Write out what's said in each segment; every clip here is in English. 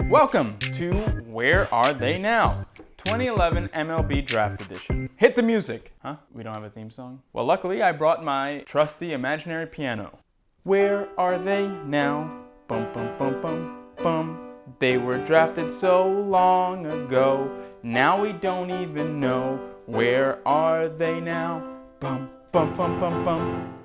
Welcome to Where Are They Now? 2011 MLB Draft Edition. Hit the music. Huh? We don't have a theme song? Well, luckily I brought my trusty imaginary piano. Where are they now? Bum bum bum bum bum. They were drafted so long ago. Now we don't even know. Where are they now? Bum bum bum bum bum.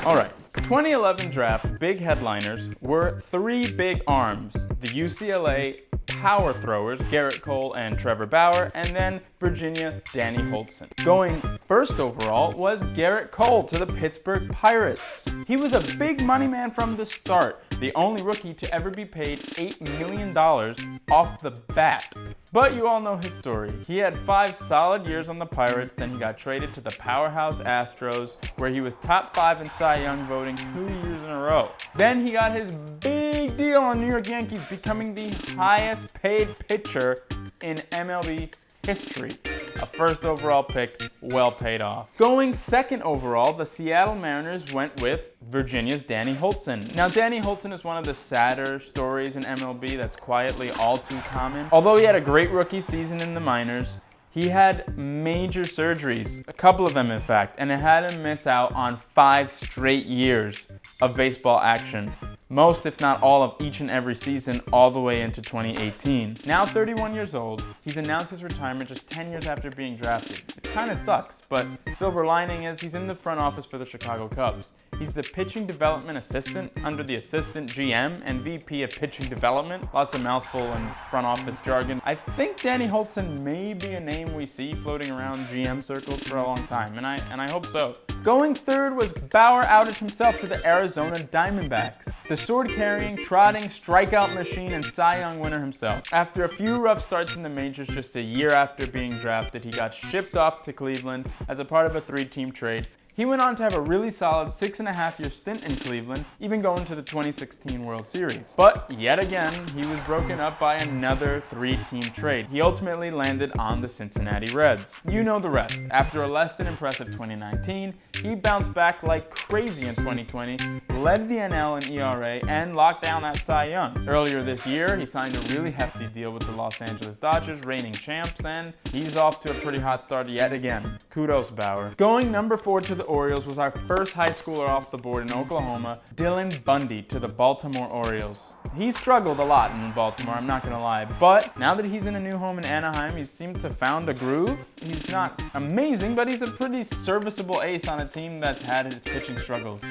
All right. 2011 draft big headliners were three big arms, the UCLA power throwers, Garrett Cole and Trevor Bauer, and then Virginia, Danny Holtzen. Going first overall was Garrett Cole to the Pittsburgh Pirates. He was a big money man from the start, the only rookie to ever be paid $8 million off the bat. But you all know his story. He had 5 solid years on the Pirates, then he got traded to the powerhouse Astros, where he was top 5 in Cy Young voting 2 years in a row. Then he got his big deal on New York Yankees, becoming the highest paid pitcher in MLB history. A first overall pick, well paid off. Going second overall, the Seattle Mariners went with Virginia's Danny Holtzen. Now, Danny Holtzen is one of the sadder stories in MLB that's quietly all too common. Although he had a great rookie season in the minors, he had major surgeries, a couple of them in fact, and it had him miss out on 5 straight years of baseball action. Most, if not all, of each and every season all the way into 2018. Now 31 years old, he's announced his retirement just 10 years after being drafted. It kind of sucks, but silver lining is he's in the front office for the Chicago Cubs. He's the pitching development assistant under the assistant GM and VP of pitching development. Lots of mouthful and front office jargon. I think Danny Holtzen may be a name we see floating around GM circles for a long time, and I hope so. Going third was Bauer outed himself to the Arizona Diamondbacks. The sword-carrying, trotting, strikeout machine and Cy Young winner himself. After a few rough starts in the majors just a year after being drafted, he got shipped off to Cleveland as a part of a 3-team trade. He went on to have a really solid 6.5-year stint in Cleveland, even going to the 2016 World Series. But yet again, he was broken up by another 3-team trade. He ultimately landed on the Cincinnati Reds. You know the rest. After a less than impressive 2019, he bounced back like crazy in 2020, led the NL in ERA, and locked down that Cy Young. Earlier this year, he signed a really hefty deal with the Los Angeles Dodgers, reigning champs, and he's off to a pretty hot start yet again. Kudos, Bauer. Going number 4 to the Orioles was our first high schooler off the board in Oklahoma, Dylan Bundy to the Baltimore Orioles. He struggled a lot in Baltimore, I'm not gonna lie, but now that he's in a new home in Anaheim, he seems to have found a groove. He's not amazing, but he's a pretty serviceable ace on a team that's had its pitching struggles.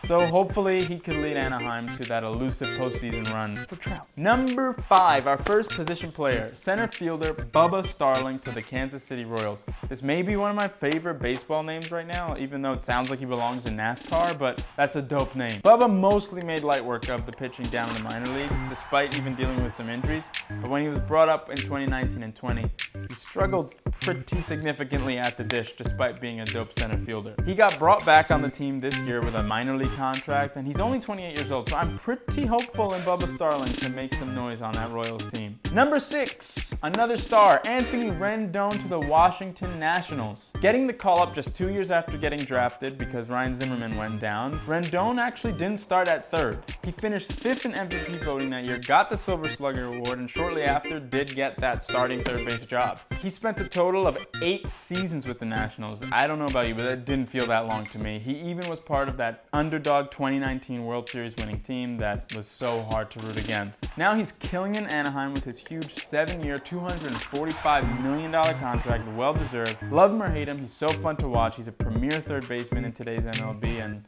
So hopefully he could lead Anaheim to that elusive postseason run for Trout. Number 5, our first position player, center fielder Bubba Starling to the Kansas City Royals. This may be one of my favorite baseball names right now, even though it sounds like he belongs in NASCAR, but that's a dope name. Bubba mostly made light work of the pitching down in the minor leagues, despite even dealing with some injuries. But when he was brought up in 2019 and 20, he struggled pretty significantly at the dish, despite being a dope center fielder. He got brought back on the team this year with a minor league contract, and he's only 28 years old, so I'm pretty hopeful in Bubba Starling to make some noise on that Royals team. Number 6, another star, Anthony Rendon to the Washington Nationals. Getting the call up just 2 years after getting drafted because Ryan Zimmerman went down, Rendon actually didn't start at third. He finished 5th in MVP voting that year, got the Silver Slugger award, and shortly after did get that starting third base job. He spent a total of 8 seasons with the Nationals. I don't know about you, but it didn't feel that long to me. He even was part of that underdog 2019 World Series winning team that was so hard to root against. Now he's killing in Anaheim with his huge 7-year, $245 million contract, well deserved. Love him or hate him, he's so fun to watch. He's a premier third baseman in today's MLB, and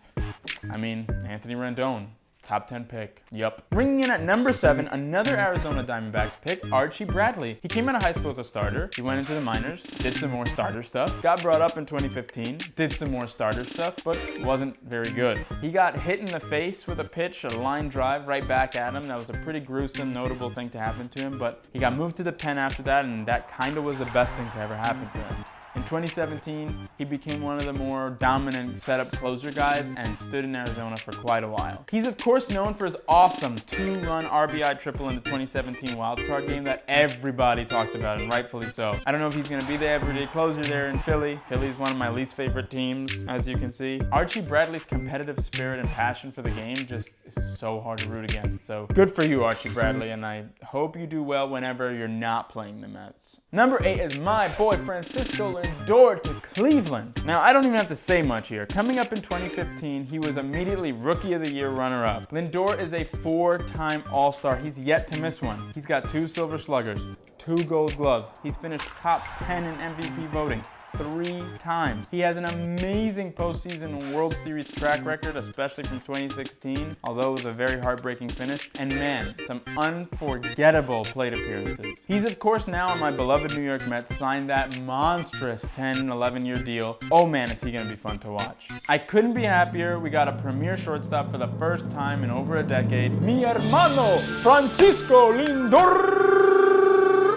I mean, Anthony Rendon. Top 10 pick. Yup. Ringing in at number 7, another Arizona Diamondbacks pick, Archie Bradley. He came out of high school as a starter. He went into the minors, did some more starter stuff, got brought up in 2015, did some more starter stuff, but wasn't very good. He got hit in the face with a pitch, a line drive right back at him. That was a pretty gruesome, notable thing to happen to him, but he got moved to the pen after that, and that kind of was the best thing to ever happen for him. In 2017, he became one of the more dominant setup closer guys and stood in Arizona for quite a while. He's of course known for his awesome 2-run RBI triple in the 2017 wildcard game that everybody talked about, and rightfully so. I don't know if he's going to be the everyday closer there in Philly. Philly's one of my least favorite teams, as you can see. Archie Bradley's competitive spirit and passion for the game just is so hard to root against. So good for you, Archie Bradley, and I hope you do well whenever you're not playing the Mets. Number 8 is my boy Francisco Lindor to Cleveland. Now, I don't even have to say much here. Coming up in 2015, he was immediately Rookie of the Year runner-up. Lindor is a 4-time All-Star. He's yet to miss one. He's got 2 Silver Sluggers, 2 Gold Gloves. He's finished top 10 in MVP voting 3 times. He has an amazing postseason World Series track record, especially from 2016, although it was a very heartbreaking finish. And man, some unforgettable plate appearances. He's of course now on my beloved New York Mets, signed that monstrous 10, 11-year deal. Oh man, is he gonna be fun to watch. I couldn't be happier. We got a premier shortstop for the first time in over a decade. Mi hermano, Francisco Lindor!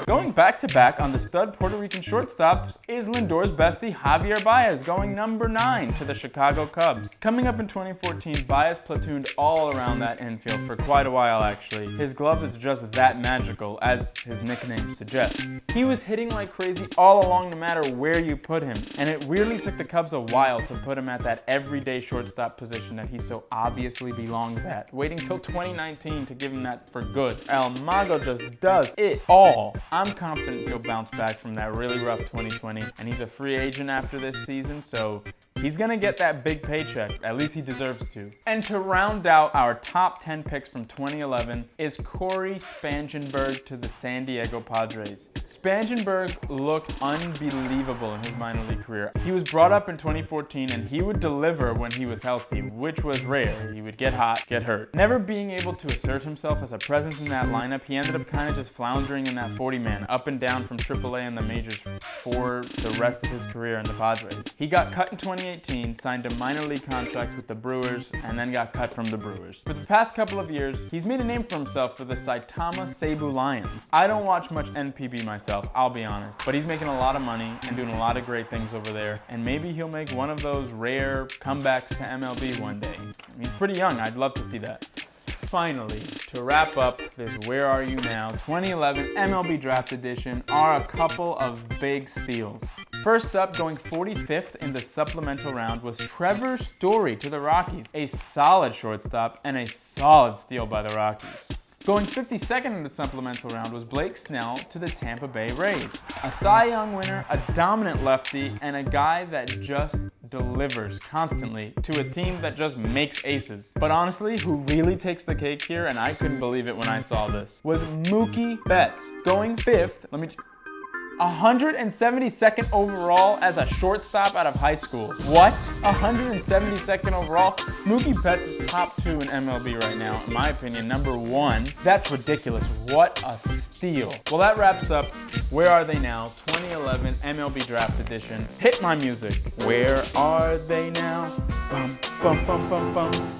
Going back-to-back on the stud Puerto Rican shortstops is Lindor's bestie Javier Baez, going number 9 to the Chicago Cubs. Coming up in 2014, Baez platooned all around that infield for quite a while actually. His glove is just that magical, as his nickname suggests. He was hitting like crazy all along no matter where you put him, and it really took the Cubs a while to put him at that everyday shortstop position that he so obviously belongs at, waiting till 2019 to give him that for good. El Mago just does it all. I'm confident he'll bounce back from that really rough 2020, and he's a free agent after this season, so he's gonna get that big paycheck. At least he deserves to. And to round out our top 10 picks from 2011 is Corey Spangenberg to the San Diego Padres. Spangenberg looked unbelievable in his minor league career. He was brought up in 2014, and he would deliver when he was healthy, which was rare. He would get hot, get hurt. Never being able to assert himself as a presence in that lineup, he ended up kind of just floundering in that 40-man, up and down from AAA and the majors for the rest of his career in the Padres. He got cut in 2018, signed a minor league contract with the Brewers, and then got cut from the Brewers. For the past couple of years, he's made a name for himself for the Saitama Seibu Lions. I don't watch much NPB myself, I'll be honest, but he's making a lot of money and doing a lot of great things over there, and maybe he'll make one of those rare comebacks to MLB one day. He's pretty young, I'd love to see that. Finally, to wrap up this Where Are You Now 2011 MLB Draft Edition are a couple of big steals. First up, going 45th in the supplemental round was Trevor Story to the Rockies, a solid shortstop and a solid steal by the Rockies. Going 52nd in the supplemental round was Blake Snell to the Tampa Bay Rays. A Cy Young winner, a dominant lefty, and a guy that just delivers constantly to a team that just makes aces. But honestly, who really takes the cake here, and I couldn't believe it when I saw this, was Mookie Betts. Going 5th, 172nd overall as a shortstop out of high school. What? 172nd overall? Mookie Betts is top 2 in MLB right now, in my opinion, number 1. That's ridiculous. What a steal. Well, that wraps up Where Are They Now 2011 MLB Draft Edition. Hit my music. Where are they now? Bum, bum, bum, bum, bum.